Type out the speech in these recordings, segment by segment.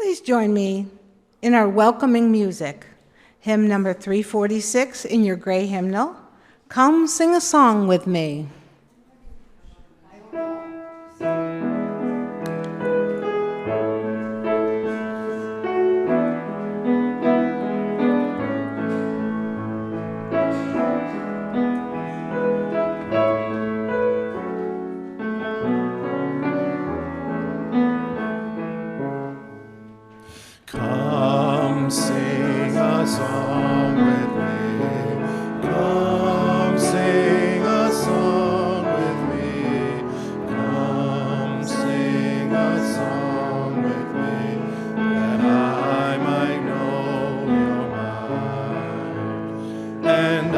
Please join me in our welcoming music, hymn number 346 in your gray hymnal, Come Sing a Song with Me. Come sing a song with me. Come sing a song with me. Come sing a song with me, that I might know your mind. And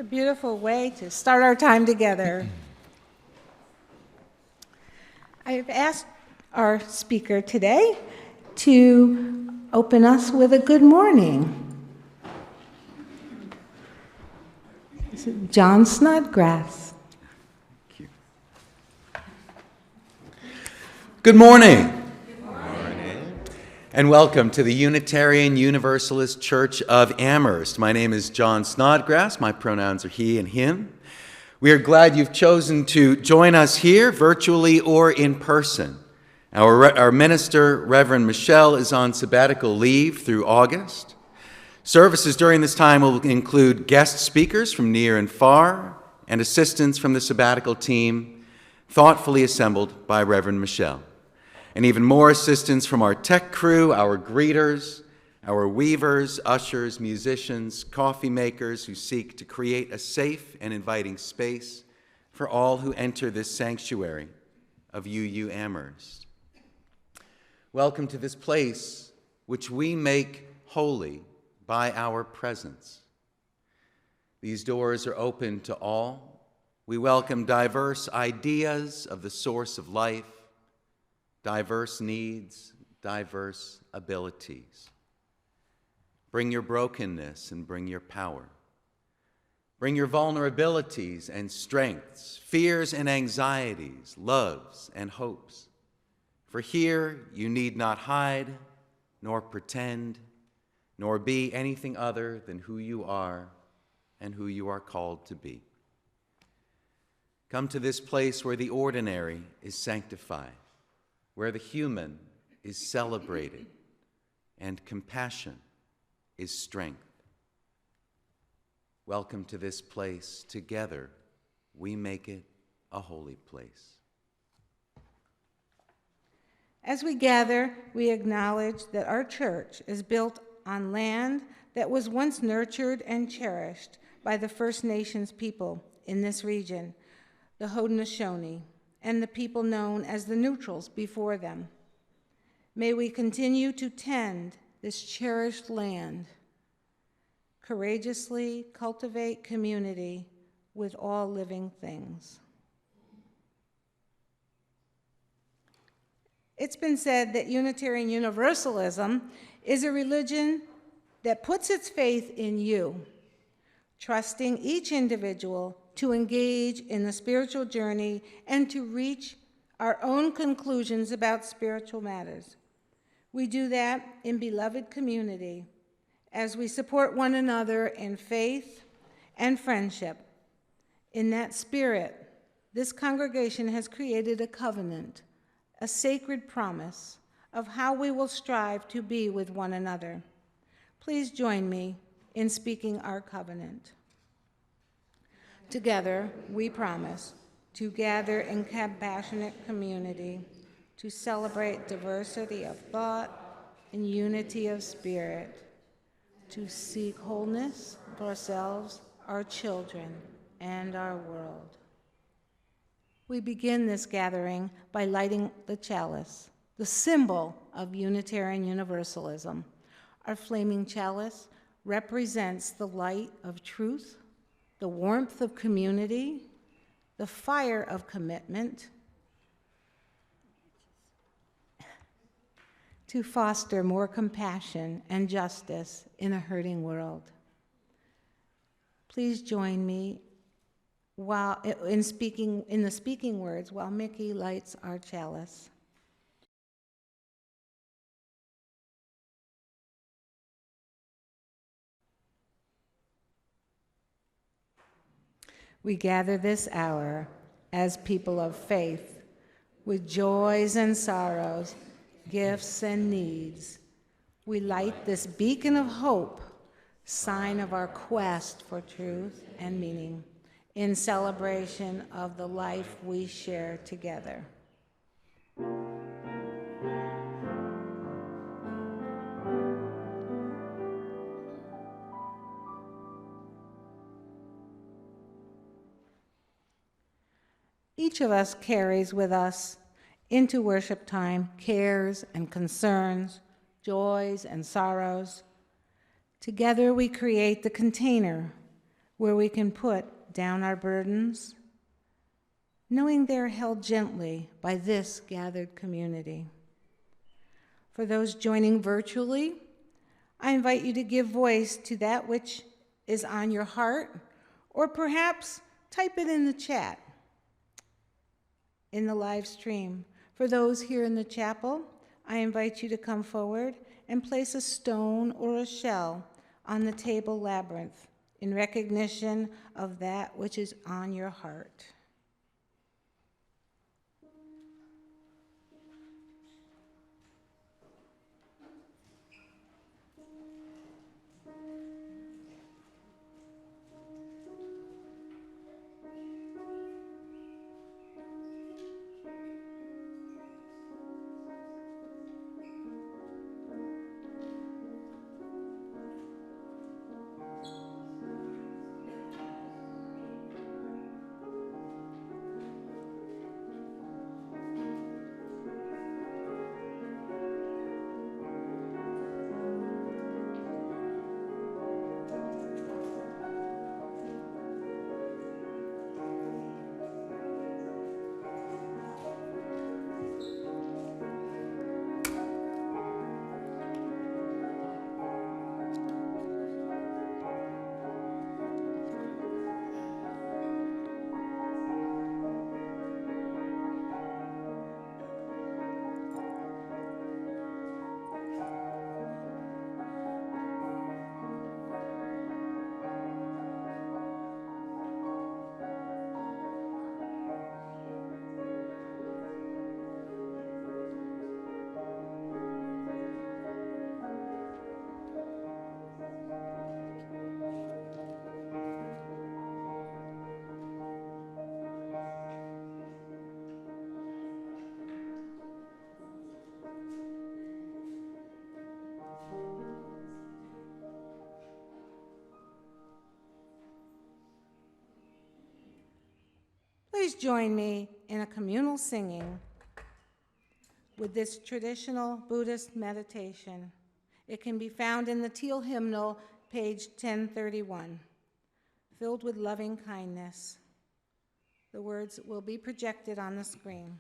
Beautiful way to start our time together. I've asked our speaker today to open us with a good morning. This is John Snodgrass. Thank you. Good morning. And welcome to the Unitarian Universalist Church of Amherst. My name is John Snodgrass. My pronouns are he and him. We are glad you've chosen to join us here, virtually or in person. Our minister, Reverend Michelle, is on sabbatical leave through August. Services during this time will include guest speakers from near and far and assistants from the sabbatical team, thoughtfully assembled by Reverend Michelle. And even more assistance from our tech crew, our greeters, our weavers, ushers, musicians, coffee makers who seek to create a safe and inviting space for all who enter this sanctuary of UU Amherst. Welcome to this place which we make holy by our presence. These doors are open to all. We welcome diverse ideas of the source of life, diverse needs, diverse abilities. Bring your brokenness and bring your power. Bring your vulnerabilities and strengths, fears and anxieties, loves and hopes. For here you need not hide, nor pretend, nor be anything other than who you are and who you are called to be. Come to this place where the ordinary is sanctified, where the human is celebrated, and compassion is strength. Welcome to this place. Together, we make it a holy place. As we gather, we acknowledge that our church is built on land that was once nurtured and cherished by the First Nations people in this region, the Haudenosaunee, and the people known as the Neutrals before them. May we continue to tend this cherished land, courageously cultivate community with all living things. It's been said that Unitarian Universalism is a religion that puts its faith in you, trusting each individual to engage in the spiritual journey and to reach our own conclusions about spiritual matters. We do that in beloved community as we support one another in faith and friendship. In that spirit, this congregation has created a covenant, a sacred promise of how we will strive to be with one another. Please join me in speaking our covenant. Together, we promise to gather in compassionate community, to celebrate diversity of thought and unity of spirit, to seek wholeness for ourselves, our children, and our world. We begin this gathering by lighting the chalice, the symbol of Unitarian Universalism. Our flaming chalice represents the light of truth, the warmth of community, the fire of commitment to foster more compassion and justice in a hurting world. Please join me while in the speaking words while Mickey lights our chalice. We gather this hour as people of faith, with joys and sorrows, gifts and needs. We light this beacon of hope, sign of our quest for truth and meaning, in celebration of the life we share together. Each of us carries with us into worship time cares and concerns, joys and sorrows. Together we create the container where we can put down our burdens, knowing they're held gently by this gathered community. For those joining virtually, I invite you to give voice to that which is on your heart, or perhaps type it in the chat in the live stream. For those here in the chapel, I invite you to come forward and place a stone or a shell on the table labyrinth in recognition of that which is on your heart. Please join me in a communal singing with this traditional Buddhist meditation. It can be found in the Teal Hymnal, page 1031, filled with loving kindness. The words will be projected on the screen.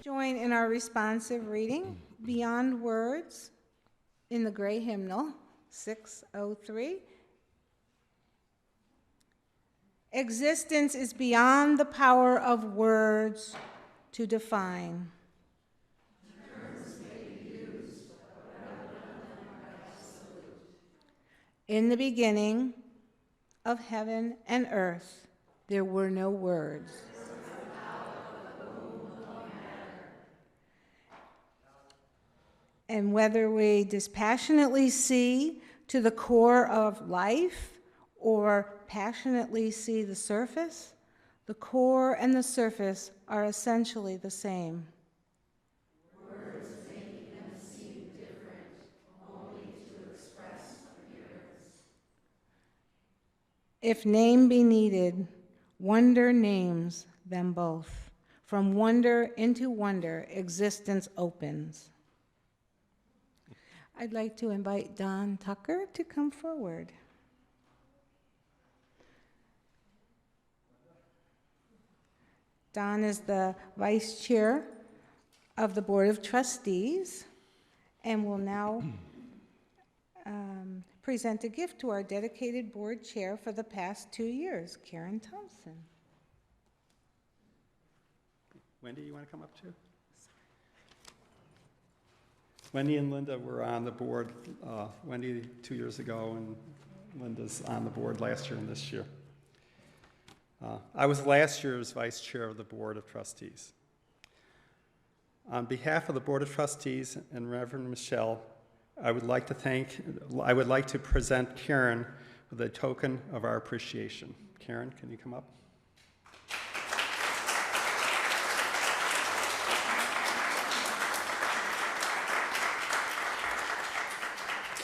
Join in our responsive reading, Beyond Words, in the Gray Hymnal, 603. Existence is beyond the power of words to define. In the beginning of heaven and earth, there were no words. And whether we dispassionately see to the core of life or passionately see the surface, the core and the surface are essentially the same. Words make them seem different, only to express appearance. If name be needed, wonder names them both. From wonder into wonder, existence opens. I'd like to invite Don Tucker to come forward. Don is the vice chair of the Board of Trustees and will now present a gift to our dedicated board chair for the past 2 years, Karen Thompson. Wendy, you want to come up too? Wendy and Linda were on the board, Wendy 2 years ago, and Linda's on the board last year and this year. I was last year's vice chair of the Board of Trustees. On behalf of the Board of Trustees and Reverend Michelle, I would like to present Karen with a token of our appreciation. Karen, can you come up?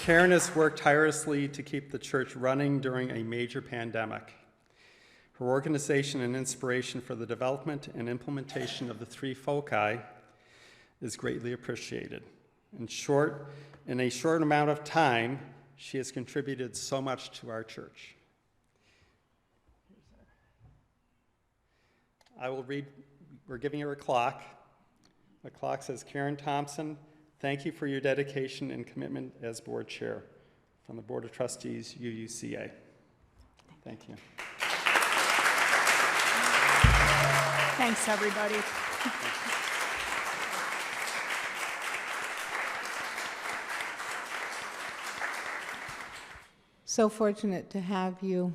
Karen has worked tirelessly to keep the church running during a major pandemic. Her organization and inspiration for the development and implementation of the three foci is greatly appreciated. In a short amount of time, she has contributed so much to our church. I will read, we're giving her a clock. The clock says, Karen Thompson, thank you for your dedication and commitment as board chair. From the Board of Trustees, UUCA. Thank you. Thanks, everybody. So fortunate to have you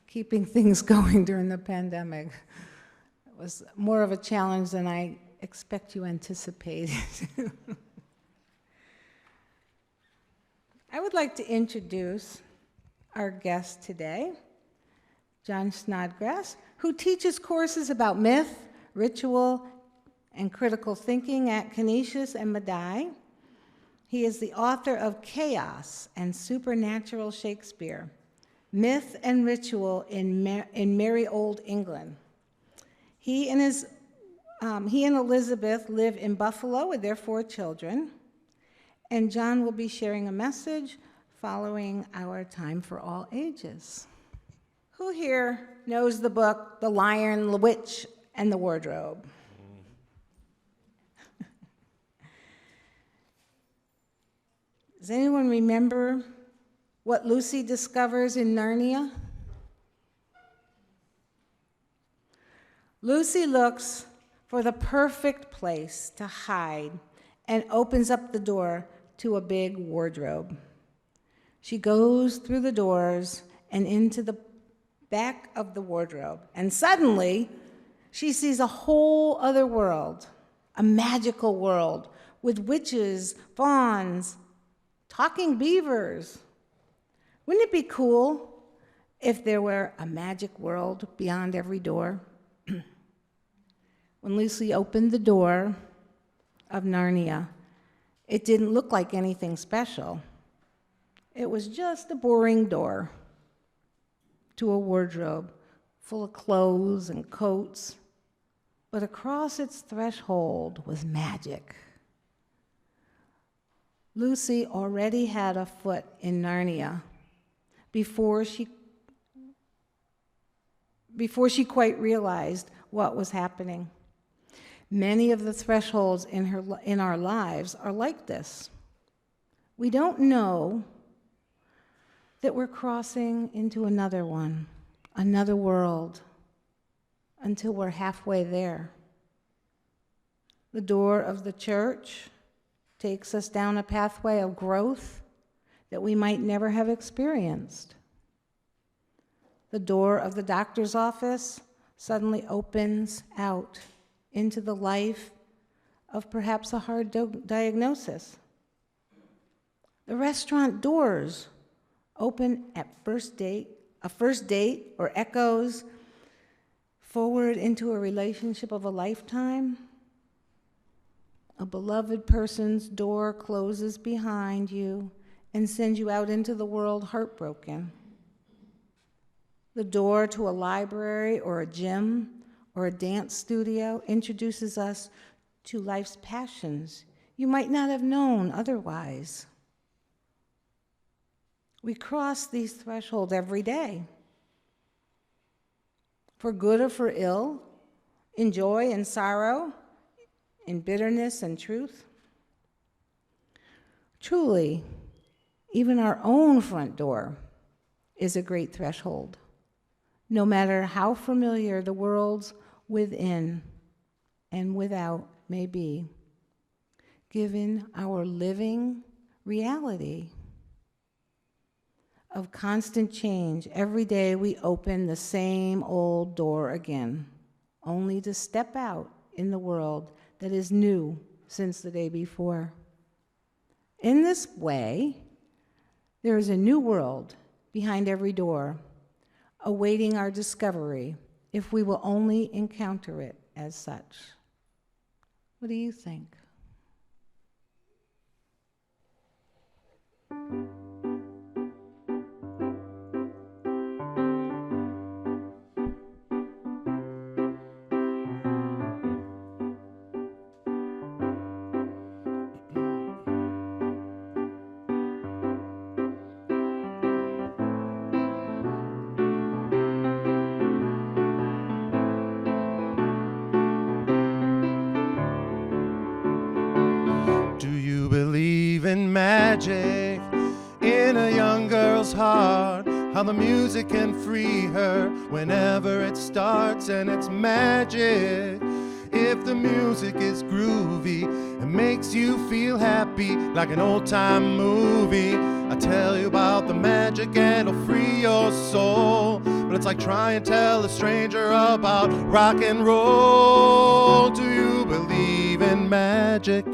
keeping things going during the pandemic. It was more of a challenge than I expect you anticipated. I would like to introduce our guest today, John Snodgrass, who teaches courses about myth, ritual, and critical thinking at Canisius and Medaille. He is the author of Chaos and Supernatural Shakespeare, Myth and Ritual in Merry Old England. He and Elizabeth live in Buffalo with their 4 children, and John will be sharing a message following our Time for All Ages. Who here knows the book, The Lion, the Witch, and the Wardrobe? Does anyone remember what Lucy discovers in Narnia? Lucy looks for the perfect place to hide and opens up the door to a big wardrobe. She goes through the doors and into the back of the wardrobe, and suddenly she sees a whole other world, a magical world with witches, fauns, talking beavers. Wouldn't it be cool if there were a magic world beyond every door? When Lucy opened the door of Narnia, it didn't look like anything special. It was just a boring door to a wardrobe full of clothes and coats, but across its threshold was magic. Lucy already had a foot in Narnia before she quite realized what was happening. Many of the thresholds in our lives are like this. We don't know that we're crossing into another one, another world, until we're halfway there. The door of the church takes us down a pathway of growth that we might never have experienced. The door of the doctor's office suddenly opens out into the life of perhaps a hard diagnosis. The restaurant doors open at a first date, or echoes forward into a relationship of a lifetime. A beloved person's door closes behind you and sends you out into the world heartbroken. The door to a library or a gym or a dance studio introduces us to life's passions you might not have known otherwise. We cross these thresholds every day, for good or for ill, in joy and sorrow, in bitterness and truth. Truly, even our own front door is a great threshold, no matter how familiar the worlds within and without may be, given our living reality of constant change. Every day we open the same old door again, only to step out in the world that is new since the day before. In this way, there is a new world behind every door, awaiting our discovery if we will only encounter it as such. What do you think? Do you believe in magic in a young girl's heart? How the music can free her whenever it starts, and it's magic. If the music is groovy, it makes you feel happy like an old-time movie. I tell you about the magic and it'll free your soul. But it's like trying to tell a stranger about rock and roll. Do you believe in magic?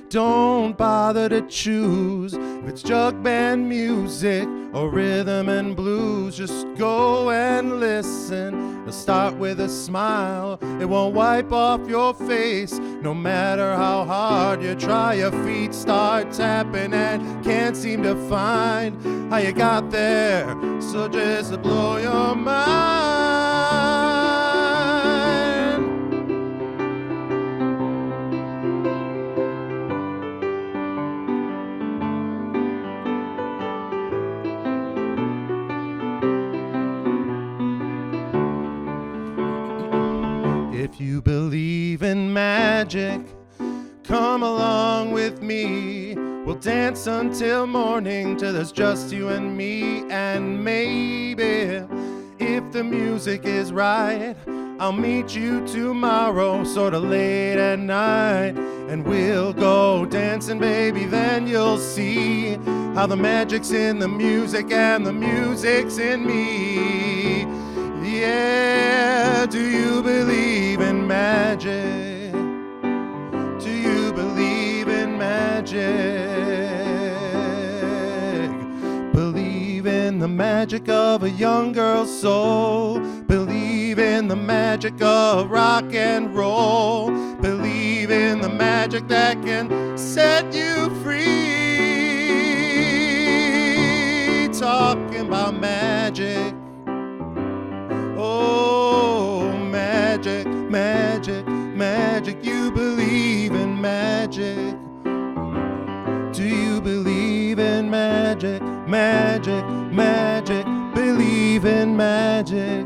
Don't bother to choose if it's jug band music or rhythm and blues. Just go and listen. It'll start with a smile. It won't wipe off your face. No matter how hard you try, your feet start tapping and can't seem to find how you got there. So just blow your mind. If you believe in magic, come along with me. We'll dance until morning till there's just you and me. And maybe, if the music is right, I'll meet you tomorrow, sort of late at night. And we'll go dancing, baby, then you'll see how the magic's in the music and the music's in me. Yeah, do you believe in magic? Do you believe in magic? Believe in the magic of a young girl's soul. Believe in the magic of rock and roll. Believe in the magic that can set you free. Talking about magic. Oh, magic, magic, magic. You believe in magic. Do you believe in magic? Magic, magic. Believe in magic.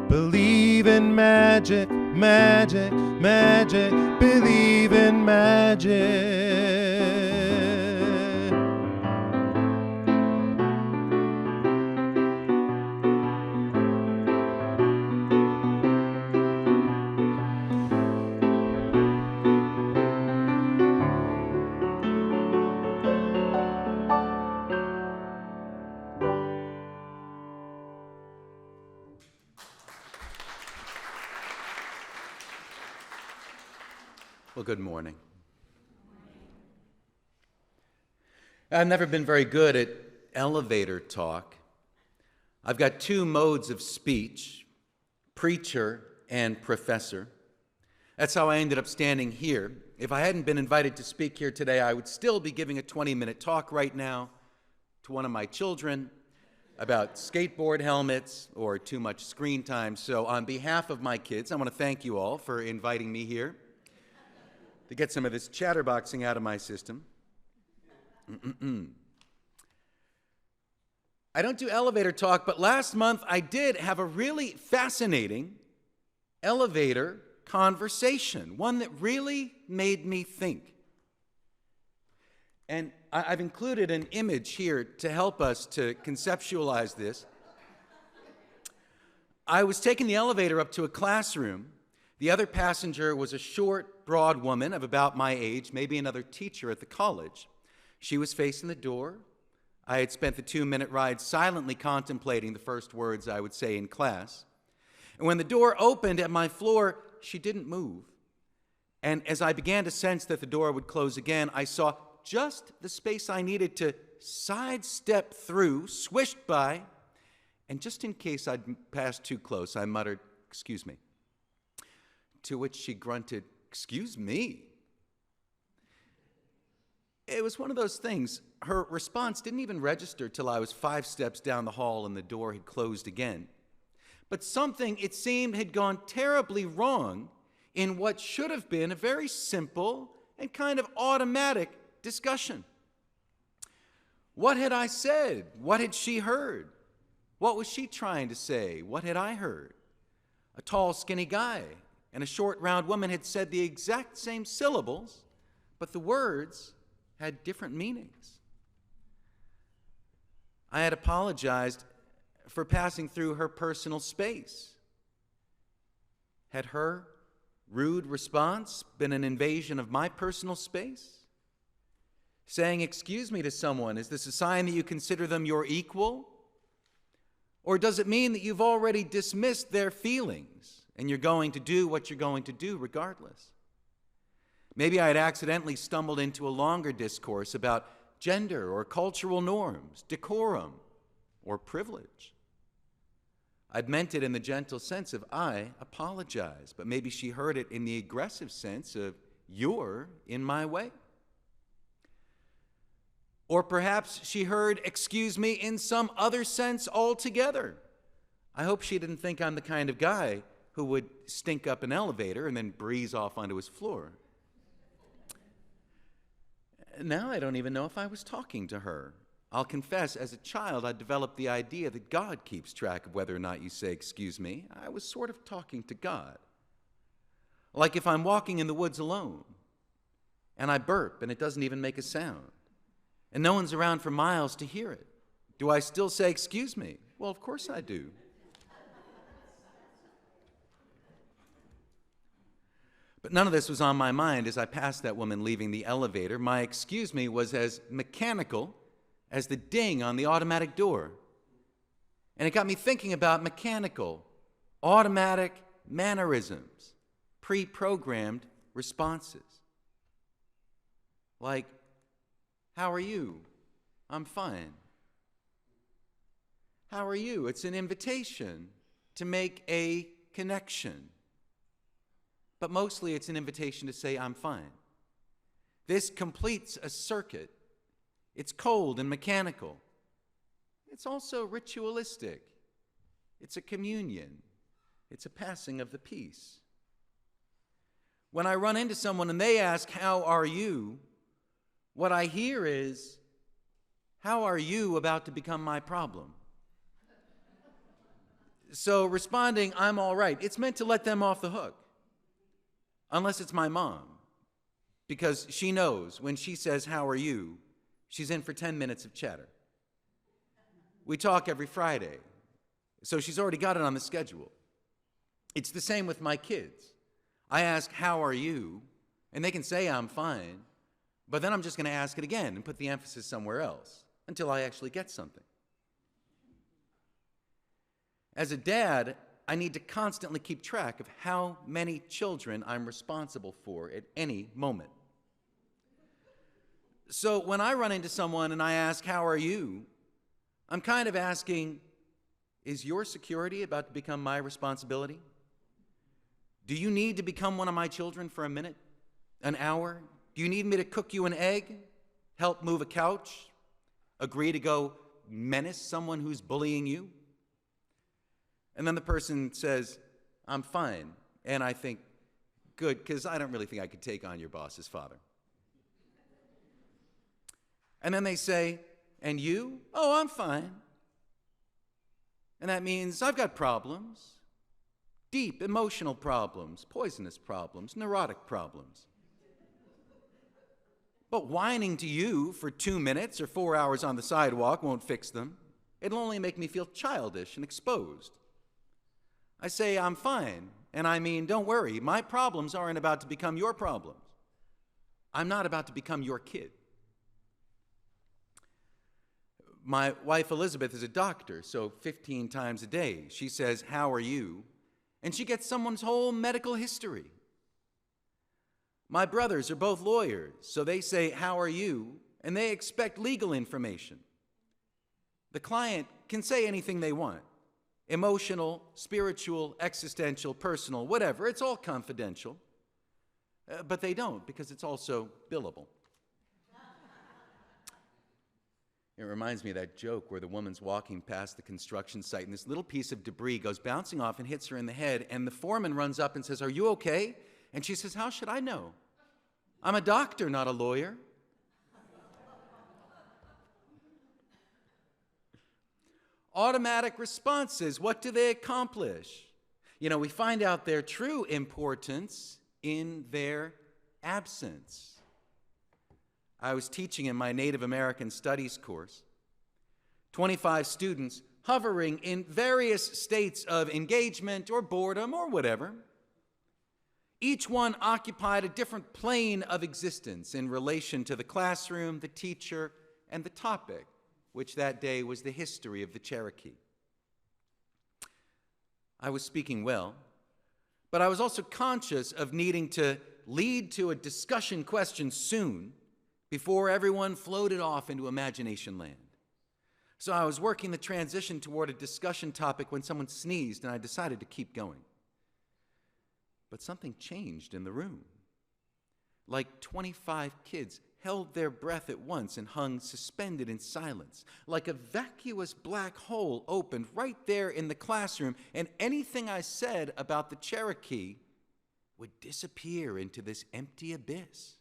Believe in magic, magic, magic. Believe in magic. Well, good morning. I've never been very good at elevator talk. I've got two modes of speech, preacher and professor. That's how I ended up standing here. If I hadn't been invited to speak here today, I would still be giving a 20-minute talk right now to one of my children about skateboard helmets or too much screen time. So on behalf of my kids, I want to thank you all for inviting me here to get some of this chatterboxing out of my system. I don't do elevator talk, but last month I did have a really fascinating elevator conversation, one that really made me think. And I've included an image here to help us to conceptualize this. I was taking the elevator up to a classroom. The other passenger was a short, broad woman of about my age, maybe another teacher at the college. She was facing the door. I had spent the 2-minute ride silently contemplating the first words I would say in class. And when the door opened at my floor, she didn't move. And as I began to sense that the door would close again, I saw just the space I needed to sidestep through, swished by, and just in case I'd passed too close, I muttered, "Excuse me." To which she grunted, "Excuse me." It was one of those things. Her response didn't even register till I was 5 steps down the hall and the door had closed again. But something, it seemed, had gone terribly wrong in what should have been a very simple and kind of automatic discussion. What had I said? What had she heard? What was she trying to say? What had I heard? A tall, skinny guy and a short, round woman had said the exact same syllables, but the words had different meanings. I had apologized for passing through her personal space. Had her rude response been an invasion of my personal space? Saying excuse me to someone, is this a sign that you consider them your equal? Or does it mean that you've already dismissed their feelings and you're going to do what you're going to do regardless? Maybe I had accidentally stumbled into a longer discourse about gender or cultural norms, decorum, or privilege. I'd meant it in the gentle sense of I apologize, but maybe she heard it in the aggressive sense of you're in my way. Or perhaps she heard excuse me in some other sense altogether. I hope she didn't think I'm the kind of guy who would stink up an elevator and then breeze off onto his floor. Now I don't even know if I was talking to her. I'll confess, as a child, I developed the idea that God keeps track of whether or not you say, excuse me. I was sort of talking to God. Like if I'm walking in the woods alone, and I burp, and it doesn't even make a sound, and no one's around for miles to hear it. Do I still say, excuse me? Well, of course I do. But none of this was on my mind as I passed that woman leaving the elevator. My excuse me was as mechanical as the ding on the automatic door. And it got me thinking about mechanical, automatic mannerisms, pre-programmed responses. Like, how are you? I'm fine. How are you? It's an invitation to make a connection. But mostly it's an invitation to say, I'm fine. This completes a circuit. It's cold and mechanical. It's also ritualistic. It's a communion. It's a passing of the peace. When I run into someone and they ask, how are you? What I hear is, how are you about to become my problem? So responding, I'm all right, it's meant to let them off the hook. Unless it's my mom. Because she knows when she says, how are you? She's in for 10 minutes of chatter. We talk every Friday. So she's already got it on the schedule. It's the same with my kids. I ask, how are you? And they can say, I'm fine. But then I'm just going to ask it again and put the emphasis somewhere else until I actually get something. As a dad, I need to constantly keep track of how many children I'm responsible for at any moment. So when I run into someone and I ask, how are you? I'm kind of asking, is your security about to become my responsibility? Do you need to become one of my children for a minute, an hour? Do you need me to cook you an egg, help move a couch, agree to go menace someone who's bullying you? And then the person says, I'm fine. And I think, good, because I don't really think I could take on your boss's father. And then they say, and you? Oh, I'm fine. And that means I've got problems, deep emotional problems, poisonous problems, neurotic problems. But whining to you for 2 minutes or 4 hours on the sidewalk won't fix them. It'll only make me feel childish and exposed. I say, I'm fine, and I mean, don't worry, my problems aren't about to become your problems. I'm not about to become your kid. My wife Elizabeth is a doctor, so 15 times a day she says, how are you? And she gets someone's whole medical history. My brothers are both lawyers, so they say, how are you? And they expect legal information. The client can say anything they want. Emotional, spiritual, existential, personal, whatever. It's all confidential. But they don't, because it's also billable. It reminds me of that joke where the woman's walking past the construction site and this little piece of debris goes bouncing off and hits her in the head, and the foreman runs up and says, "Are you okay?" And she says, "How should I know? I'm a doctor, not a lawyer." Automatic responses, what do they accomplish? We find out their true importance in their absence. I was teaching in my Native American Studies course. 25 students hovering in various states of engagement or boredom or whatever. Each one occupied a different plane of existence in relation to the classroom, the teacher, and the topic, which that day was the history of the Cherokee. I was speaking well, but I was also conscious of needing to lead to a discussion question soon before everyone floated off into imagination land. So I was working the transition toward a discussion topic when someone sneezed, and I decided to keep going. But something changed in the room. Like 25 kids held their breath at once and hung suspended in silence. Like a vacuous black hole opened right there in the classroom, and anything I said about the Cherokee would disappear into this empty abyss.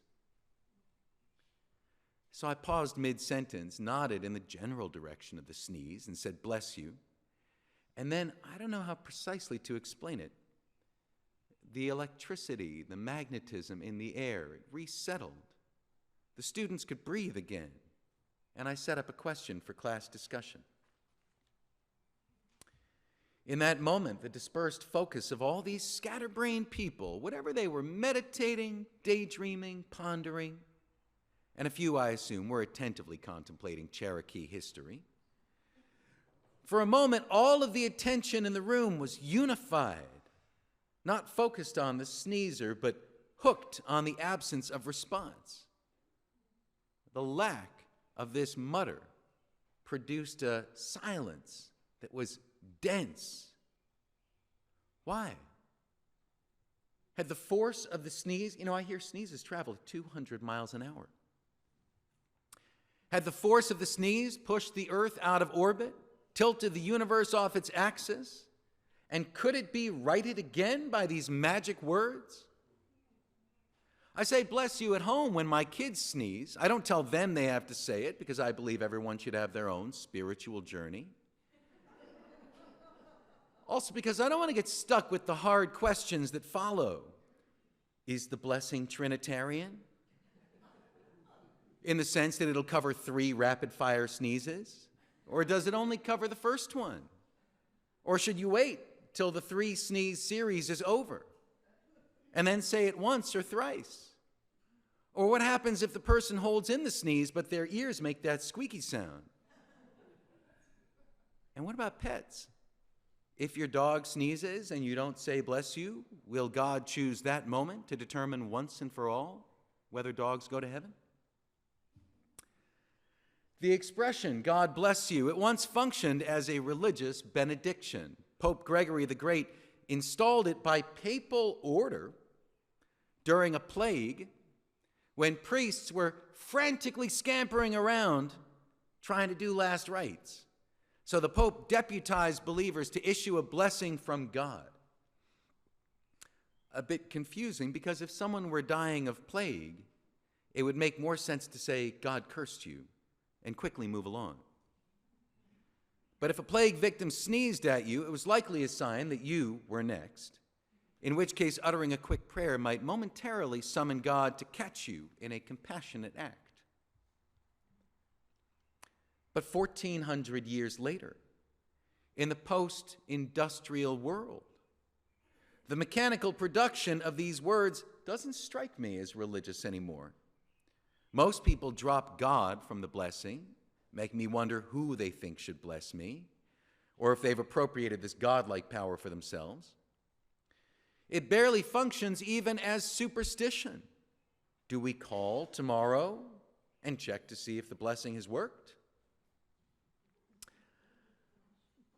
So I paused mid-sentence, nodded in the general direction of the sneeze, and said, "Bless you." And then, I don't know how precisely to explain it. The electricity, the magnetism in the air, it resettled. The students could breathe again, and I set up a question for class discussion. In that moment, the dispersed focus of all these scatterbrained people, whatever they were meditating, daydreaming, pondering, and a few, I assume, were attentively contemplating Cherokee history. For a moment, all of the attention in the room was unified, not focused on the sneezer, but hooked on the absence of response. The lack of this mutter produced a silence that was dense. Why? Had the force of the sneeze, I hear sneezes travel at 200 miles an hour. Had the force of the sneeze pushed the earth out of orbit, tilted the universe off its axis, and could it be righted again by these magic words? I say "bless you" at home when my kids sneeze. I don't tell them they have to say it because I believe everyone should have their own spiritual journey. Also because I don't want to get stuck with the hard questions that follow. Is the blessing Trinitarian? In the sense that it'll cover 3 rapid-fire sneezes? Or does it only cover the first one? Or should you wait till the 3 sneeze series is over and then say it once or thrice? Or what happens if the person holds in the sneeze but their ears make that squeaky sound? And what about pets? If your dog sneezes and you don't say "bless you," will God choose that moment to determine once and for all whether dogs go to heaven? The expression "God bless you," it once functioned as a religious benediction. Pope Gregory the Great installed it by papal order during a plague when priests were frantically scampering around trying to do last rites. So the Pope deputized believers to issue a blessing from God. A bit confusing because if someone were dying of plague, it would make more sense to say "God cursed you" and quickly move along. But if a plague victim sneezed at you, it was likely a sign that you were next, in which case uttering a quick prayer might momentarily summon God to catch you in a compassionate act. But 1,400 years later, in the post-industrial world, the mechanical production of these words doesn't strike me as religious anymore. Most people drop God from the blessing, make me wonder who they think should bless me, or if they've appropriated this godlike power for themselves. It barely functions even as superstition. Do we call tomorrow and check to see if the blessing has worked?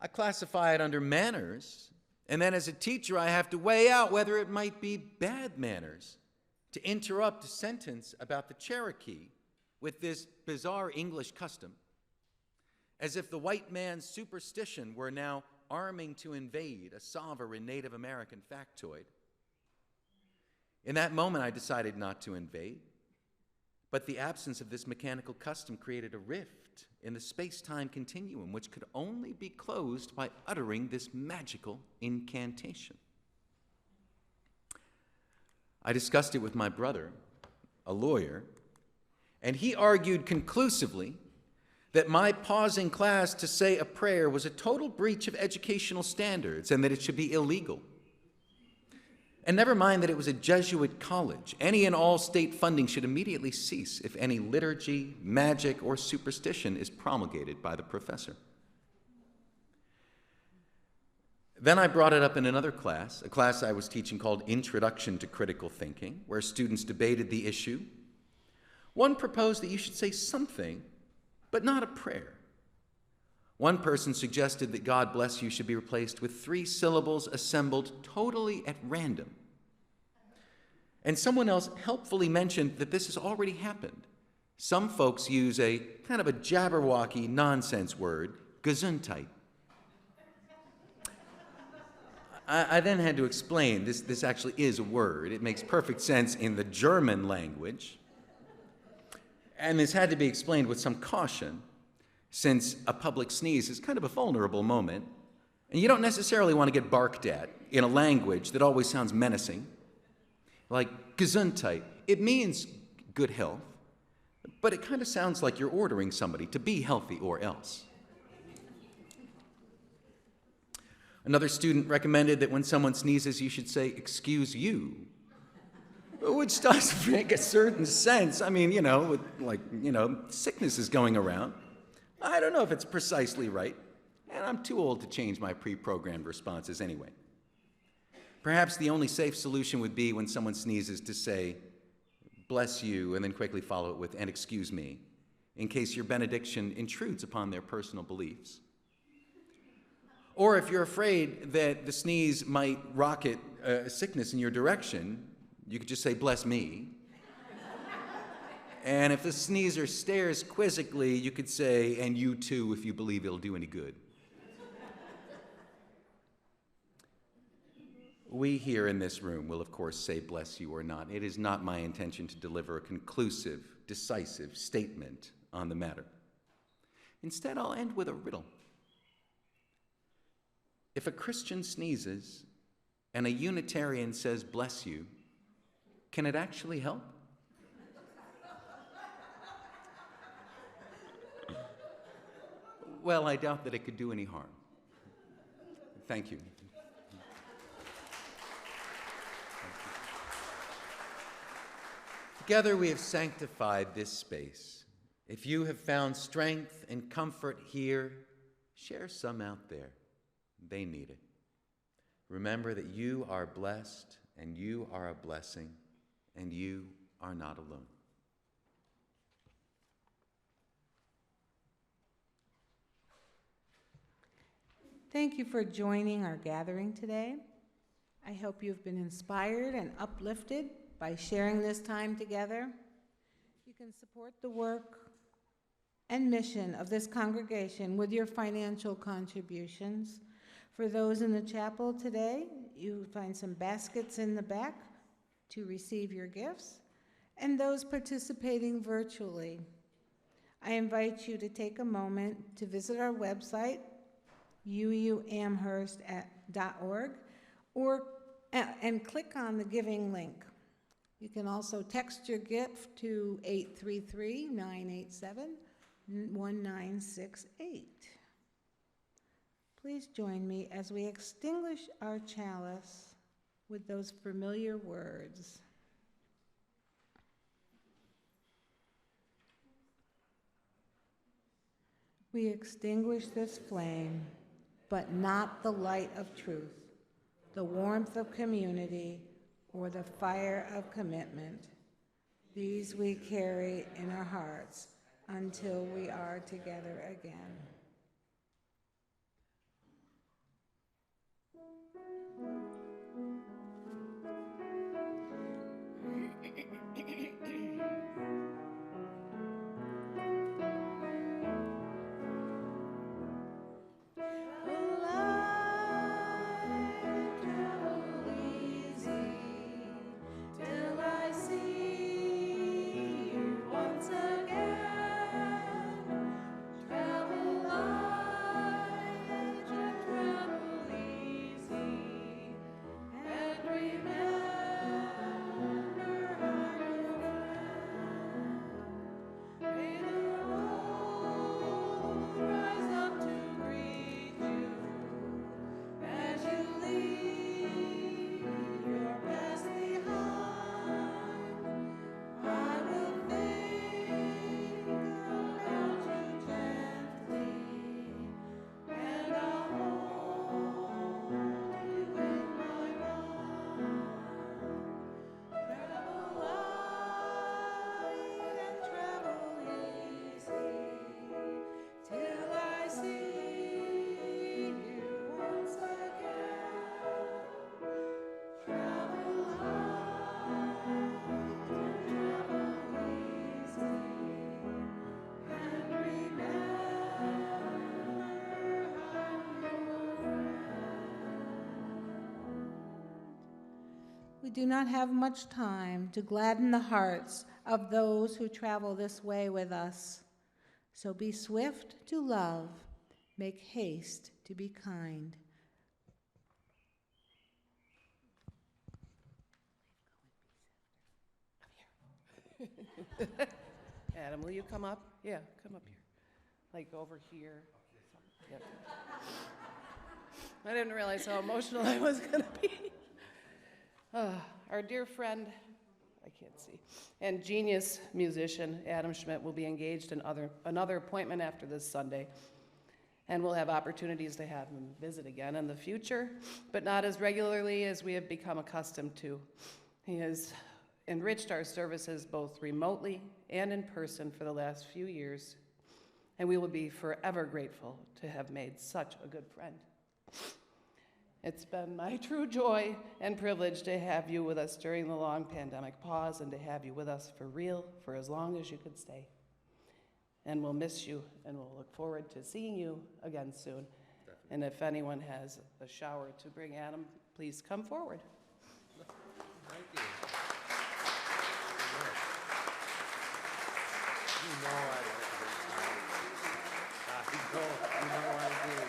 I classify it under manners, and then as a teacher I have to weigh out whether it might be bad manners to interrupt a sentence about the Cherokee with this bizarre English custom as if the white man's superstition were now arming to invade a sovereign Native American factoid. In that moment, I decided not to invade, but the absence of this mechanical custom created a rift in the space-time continuum, which could only be closed by uttering this magical incantation. I discussed it with my brother, a lawyer, and he argued conclusively that my pausing class to say a prayer was a total breach of educational standards and that it should be illegal. And never mind that it was a Jesuit college. Any and all state funding should immediately cease if any liturgy, magic, or superstition is promulgated by the professor. Then I brought it up in another class, a class I was teaching called Introduction to Critical Thinking, where students debated the issue. One proposed that you should say something, but not a prayer. One person suggested that God bless you should be replaced with 3 syllables assembled totally at random. And someone else helpfully mentioned that this has already happened. Some folks use a kind of a jabberwocky nonsense word, Gesundheit. I then had to explain this actually is a word. It makes perfect sense in the German language. And this had to be explained with some caution, since a public sneeze is kind of a vulnerable moment, and you don't necessarily want to get barked at in a language that always sounds menacing, like Gesundheit. It means good health, but it kind of sounds like you're ordering somebody to be healthy or else. Another student recommended that when someone sneezes, you should say, "Excuse you," which does make a certain sense. I mean, sickness is going around. I don't know if it's precisely right, and I'm too old to change my pre-programmed responses anyway. Perhaps the only safe solution would be when someone sneezes to say, "Bless you," and then quickly follow it with, "and excuse me," in case your benediction intrudes upon their personal beliefs. Or if you're afraid that the sneeze might rocket sickness in your direction, you could just say, "Bless me." And if the sneezer stares quizzically, you could say, "And you too, if you believe it'll do any good." We here in this room will, of course, say "bless you" or not. It is not my intention to deliver a conclusive, decisive statement on the matter. Instead, I'll end with a riddle. If a Christian sneezes and a Unitarian says "bless you," can it actually help? Well, I doubt that it could do any harm. Thank you. Together we have sanctified this space. If you have found strength and comfort here, share some out there. They need it. Remember that you are blessed and you are a blessing and you are not alone. Thank you for joining our gathering today. I hope you've been inspired and uplifted by sharing this time together. You can support the work and mission of this congregation with your financial contributions. For those in the chapel today, you find some baskets in the back to receive your gifts, and those participating virtually. I invite you to take a moment to visit our website, uuamherst.org, and click on the giving link. You can also text your gift to 833-987-1968. Please join me as we extinguish our chalice with those familiar words. We extinguish this flame, but not the light of truth, the warmth of community, or the fire of commitment. These we carry in our hearts until we are together again. do not have much time to gladden the hearts of those who travel this way with us. So be swift to love, make haste to be kind. Adam, will you come up? Yeah, come up here. Like over here. Yep. I didn't realize how emotional I was going to be. Our dear friend, I can't see, and genius musician, Adam Schmidt, will be engaged in another appointment after this Sunday. And we'll have opportunities to have him visit again in the future, but not as regularly as we have become accustomed to. He has enriched our services both remotely and in person for the last few years, and we will be forever grateful to have made such a good friend. It's been my true joy and privilege to have you with us during the long pandemic pause and to have you with us for real for as long as you could stay. And we'll miss you, and we'll look forward to seeing you again soon. Definitely. And if anyone has a shower to bring Adam, please come forward. Thank you. You know I like it. You know I do.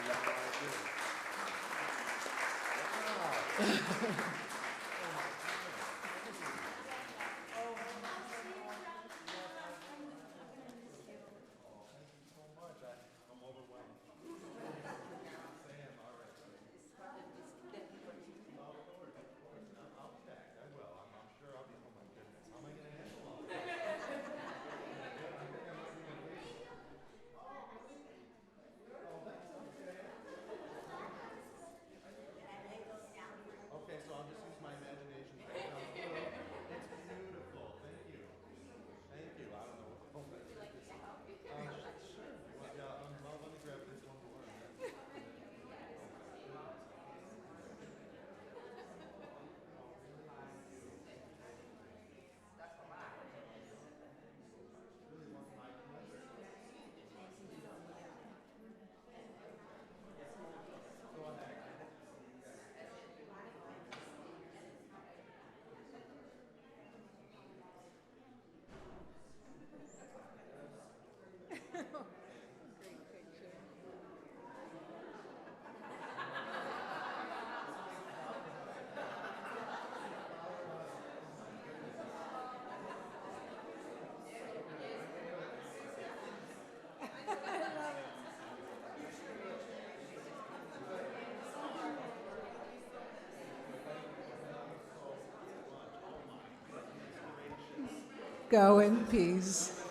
Go in peace.